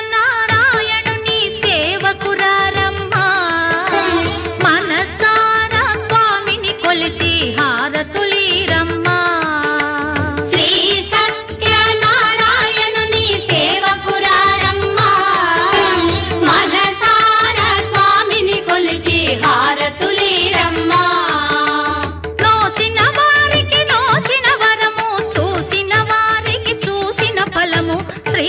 సత్యనారాయణుని సేవకురారమ్మా మనసారా స్వామిని కొలిచి హారతులీరమ్మా శ్రీ సత్యనారాయణుని సేవకురారమ్మా మనసారా స్వామిని కొలిచి హారతులీరమ్మా నోచిన వారికి నోచిన వరము చూసిన వారికి చూసిన ఫలము శ్రీ